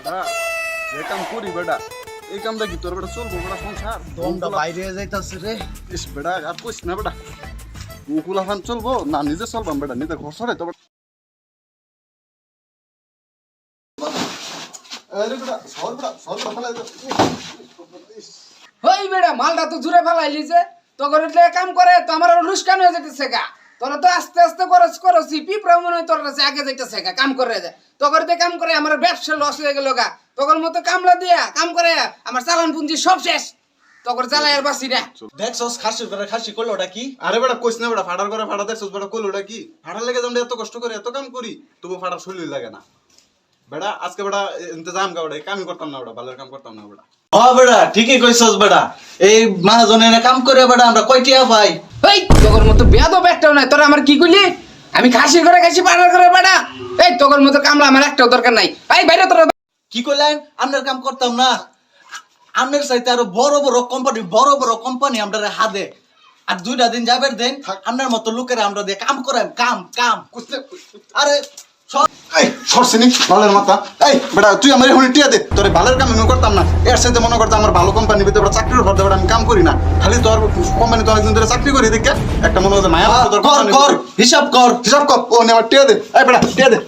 বেটা যে কাম করি বেটা এই কামটা কি তোর বেটা চলবো বেটা সংসার দমটা বাইরে যাইতাছে রে। ইস বেটা আর কইস না বেটা মুকুলা ফান চলবো না নিজে চলবাম বেটা নিজে ঘর সরে তো বেটা আরে বেটা সর ফেলাই দে ওই বেড়া মালটা তো জুড়ে ফেলাইলি যে তো করে কাম করে তো আমার লুস্কান হয়ে যেতেছে গা তোরা তো আস্তে আস্তে করছি পিঁপড়া মনে হয় তোর কাছে আগে যাইতেছে গা কাম করে যায় তো করে কাম করে আমার ব্যবসা লস হয়ে গেল গা তখন মতো কামলা দিয়া কাম করে আমার চালান পুঞ্জি সব শেষ তখন জ্বালাই আর বাসি না দেখছস খাসির করে খাসি করলো ওটা কি? আরে বেটা কইস না বেটা ফাটার করে ফাটা দেখছস বেটা কইল ওটা কি ফাটার লেগে আমরা এত কষ্ট করে এত কাম করি তবু ফাটার শরীর লাগে না বেটা আজকে বেটা ইন্তজাম কা বেটা কামই করতাম না বেটা ভালো কাম করতাম না বেটা ও বেটা ঠিকই কইছস বেটা। এই মহাজনের কাম করে বেটা আমরা কয়টিয়া পাই? এই তোর মতো বেয়াদব একটাও নাই তোরা আমার কি কইলি আমি খাসির করে খাইছি পাড়ার করে বেটা এই তোর মতো কামলা আমার একটাও দরকার নাই এই বাইরে তোরা কি কইলেন? আমনের কাম করতাম না। আমনের চাইতে আরো বড় বড় কোম্পানি আমরা হাদে আর 2টা দিন যাবের দেন আমনের মতো লোকের আমরা দিয়ে কাম করাম কাম কুছতে আরে এই সরসিনি বালের মাথা এই বেটা তুই আমার এখন টিয়া দে তোর বালের কাম আমি করতাম না এর সাথে মনে করতে আমার ভালো কোম্পানি ভিতরে চাকরির ভর দেবে আমি কাম করি না খালি তোর কোম্পানি তো অনেকদিন ধরে চাকরি করি দেখে একটা মনে হচ্ছে মায়া তোর কর হিসাব কর ও নে আমার টিয়া দে এই বেটা টিয়া দে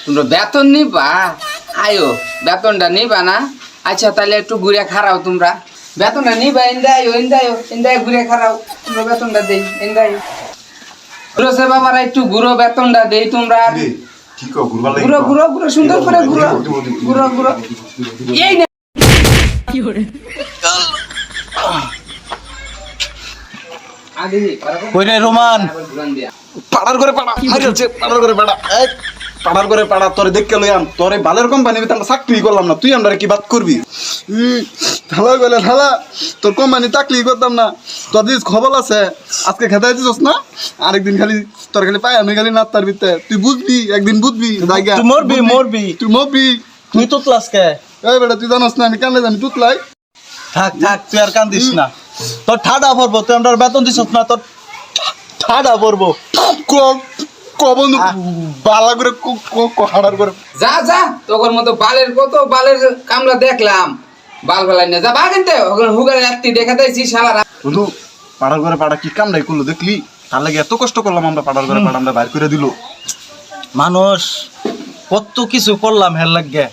তোমরা বেতন নিবা আয়ো বেতনটা নিবা না আচ্ছা তাহলে একটু ঘুরে খারাও তোমরা বেতনটা নিবা ইন্দায় ঘুরে খারাও তোমরা বেতনটা দেই ইন্দায় সে বাবারা একটু ঘুরো বেতনটা দেই তোমরা কি কো ঘুরবা লাগি ঘুরো সুন্দর করে ঘুরো এই না আদি কই রে রোমান পাড়ার করে পাড়া মারি হচ্ছে পাড়ার করে পাড়া এই পাড়ার করে পাড়া তোরে দেখকে লইয়াম তোরে বালের কোম্পানি ভিতরে আমরা চাকরি করলাম না তুই আমরা কি বাত করবি ঢালা গেলে ঢালা তোর কোম্পানি চাকরি করতাম না তোর দিস খবর আছে আজকে খেতে দিছস না আরেকদিন খালি তোর খালি পায় আমি খালি না তার ভিতরে তুই বুঝবি একদিন বুঝবি জায়গা তুই মরবি তুই মরবি তুই তো ক্লাস কে? এই বেটা তুই জানোস না আমি কেন জানি তুতলাই থাক তুই আর কান্দিস না। তোর ঠাডা পড়বো তুই আমরা বেতন দিছস না তোর ঠাডা পড়বো বন্ধু বালা করে হাড়ার করে যা তোর মতো বালের কামলা দেখলাম বাল ফেলাই না যা বা কিনতে হুগারে রাত্রি দেখা দেয়ছি শালারা বন্ধু পাড়ার করে পাড়া কি কাম নাই করলো দেখলি তার লাগে এত কষ্ট করলাম আমরা পাড়ার করে পাড়া আমরা বাইর করে দিল মানুষ কত কিছু করলাম হের লাগে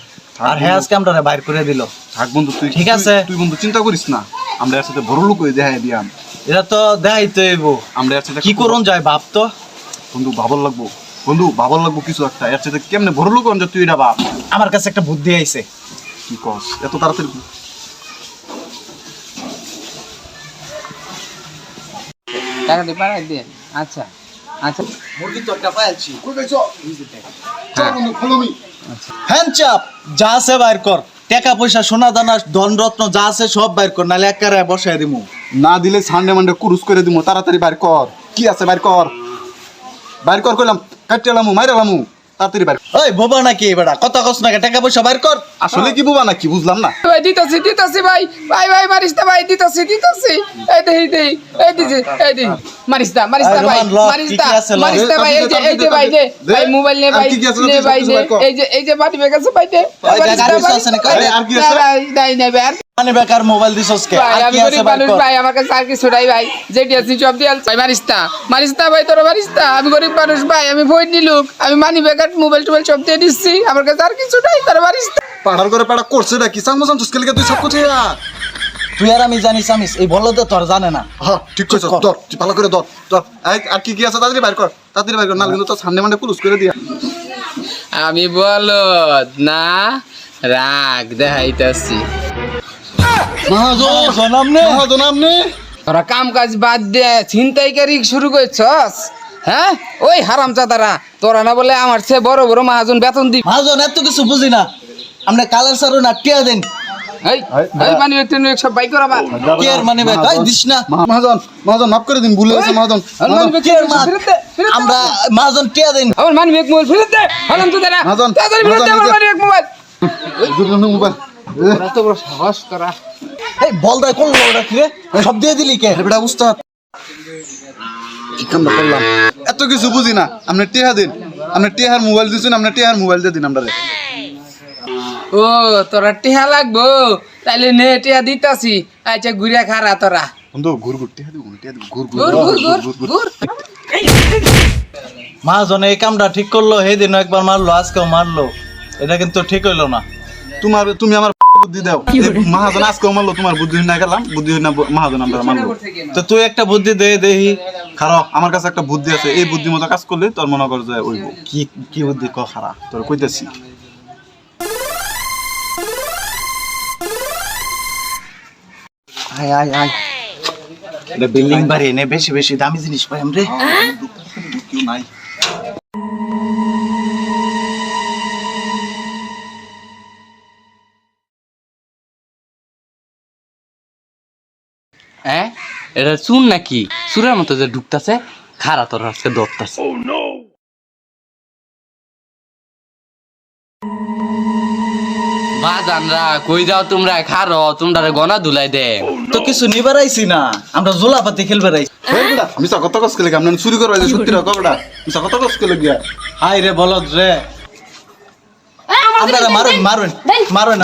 আর হ্যাঁ আজকে আমরা বাইর করে দিল। থাক বন্ধু তুই ঠিক আছে তুই বন্ধু চিন্তা করিস না আমরা এর সাথে বড় লোক হয়ে দেখাই দিয়াম এটা তো দেখাইতে হইব আমরা এর সাথে কি করুন যায় বাপ তো বন্ধু ভাবল লাগবো কিছু একটা এর সাথে কেমনে বড় লোক যে তুই এটা বাপ আমার কাছে একটা বুদ্ধি আইছে। কি কস এত তাড়াতাড়ি টাকা দিয়ে পাঠাই দিয়ে আচ্ছা মুরগি তো একটা পাইছি কই গেছ চল বন্ধু ফলো মি হ্যান্ডচাপ যা আছে বাইর কর টাকা পয়সা সোনা দানা ধন রত্ন যা আছে সব বাইর কর নালে একারে বসায় দিমু না দিলে সানডে মানডে কুরুস করে দিমু তাড়াতাড়ি বাইর কর কি আছে বাইর কর কইলাম কাটতেলামু মাইরালামু তাড়াতাড়ি বাইর ওই বোবা নাকি বেটা কথা কস না টাকা পয়সা বাইর কর আসলে কি বুবা নাকি বুঝলাম না ভাই দিতাছি ভাই মারিস না ভাই দিতাছি এই দিছি মারিস না ভাই ভাই এই যে ভাই নে ভাই মোবাইল নে ভাই নে ভাই নে এই যে বাড়ি বেকাছে ভাই নে আর কি আছে নাই ভাই মানে বেকার মোবাইল দিছস কে ভাই আর আমি কি আছে গরিব বাইর মানুষ কর ভাই আমার কাছে আর কিছু নাই ভাই যেটি আছে সব দিয়ে ভাই মারিস না ভাই তোরা মারিস না আমি গরিব মানুষ ভাই আমি ভয় নিলুক আমি মানি বেকার মোবাইল টোবাইল সব দিয়ে দিচ্ছি আমার কাছে আর কিছু নাই তোরা মারিস না পাড়ার করে পাড়া করছে নাকি সামসাম চুস্কেলকে তুই সব কিছু তুই আর আমি জানিস এই বললো তো তোর জানে না হ্যাঁ ঠিক কইছ ধর তুই ভালো করে ধর আর কি আছে তাড়াতাড়ি বাইর কর না কিন্তু তো সামনে মানে কুলুস করে দিয়া আমি বলদ না রাগ দেখাইতাছি নামনে তোরা কাম কাজ বাদ দিয়ে ছিনতাইকারী শুরু করছস হ্যাঁ ওই হারামজাদারা তোরা না বলে আমার চেয়ে বড় বড় মহাজন বেতন দি মহাজন এত কিছু বুঝি না আমরা কালার সারু না টিয়া দেন এই মানে একটু সব বাই করা বা কি আর মানে ভাই তাই দিস না মহাজন মাফ করে দিন ভুলে গেছে মহাজন আমরা মহাজন টিয়া দেন আমার মানি এক মোবাইল ফেরত দে হারামজাদারা তাড়াতাড়ি ফেরত দে আমার মানি এক মোবাইল মোবাইল এত বড় সাহস তোরা এই বল দা কোন লোড়া কি রে সব দিয়ে দিলি কে বেটা উস্তাদ কি কামটা করলাম এত কিছু বুঝি না আপনি টিহা দিন আপনি টিহার মোবাইল দিছেন আপনি টিহার মোবাইল দিয়ে দিন আমরা ও তোরা টিহা লাগবো তাইলে নে টিহা দিতাছি আচ্ছা ঘুরিয়া খারা তোরা বন্ধু ঘুর ঘুর টিহা দিব টিহা দিব ঘুর ঘুর ঘুর ঘুর ঘুর মহাজন এই কামটা ঠিক করলো সেদিনও একবার মারলো আজকেও মারলো, এটা কিন্তু ঠিক হইলো না। তুমি আমার বুদ্ধি দাও। মহাজন আজকে মারলো, তোমার বুদ্ধি না গেলাম, বুদ্ধি না মহাজন আমরা মারলো। তো তুই একটা বুদ্ধি দে দেখি। খারাপ, আমার কাছে একটা বুদ্ধি আছে, এই বুদ্ধি মতো কাজ করলে তোর মনে কর যে ওই কি কি বুদ্ধি ক খারা। তোর কইতেছি। আয় আয় আয়, এটা বিল্ডিং বাড়ি নে, বেশি বেশি দামি জিনিস পাই আমরে। কেউ নাই। হ্যাঁ এটা চুন নাকি চুরের মতো যে ঢুকতাছে খারা তোর আজকে ধরতাছে বাজানরা কই যাও তোমরা খারো তোমরা গনা ধুলাই দে তো কিছু নিবার আইছি না, আমরা জোলাপাতি খেলবার আইছি। মিছা কত কষ্ট করে আপনি চুরি করবা যে সত্যি না কবড়া মিছা কত কষ্ট করে গিয়া হাই রে বলদ রে, আপনারা মারুন মারুন মারুন।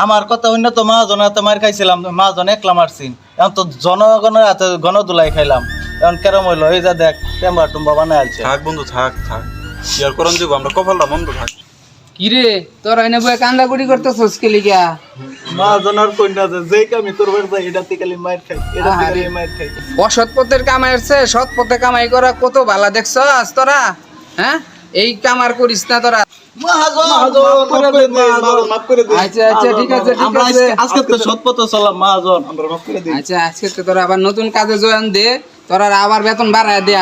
আমার কথা হইনা তো মহাজনের হাতে মার খাইছিলাম, মহাজন একলা মারছি। এখন তো জনগণের হাতে গণদুলাই খাইলাম, এখন কেরম হইলো? এই যা দেখ টেম্বা টুম্বা বানায় আলছে। থাক বন্ধু থাক থাক, কি আর করন যাব, আমরা কপালটা মন্দ থাক। কি রে তোরা এনে বয়ে কান্দাকুড়ি করতেছস কি লিগা? মহাজনের কন্যা যে কামি করবার যায় এটাতে খালি মার খাই, এটাতে খালি মার খাই। অসৎ পথের কামাইছে সৎ পথে কামাই করা কত ভালো দেখছস তোরা? হ্যাঁ এই কামার করিস না তোরা। মহাজন মাফ করে দে। আচ্ছা আচ্ছা ঠিক আছে ঠিক আমরা আছে আজকে তো সৎ পথে চলাম মহাজন। আমরা মাফ করে দিই। আচ্ছা আজকে তো তোরা আবার নতুন কাজে জয়েন দে, তোরা আবার বেতন বাড়ায় দে।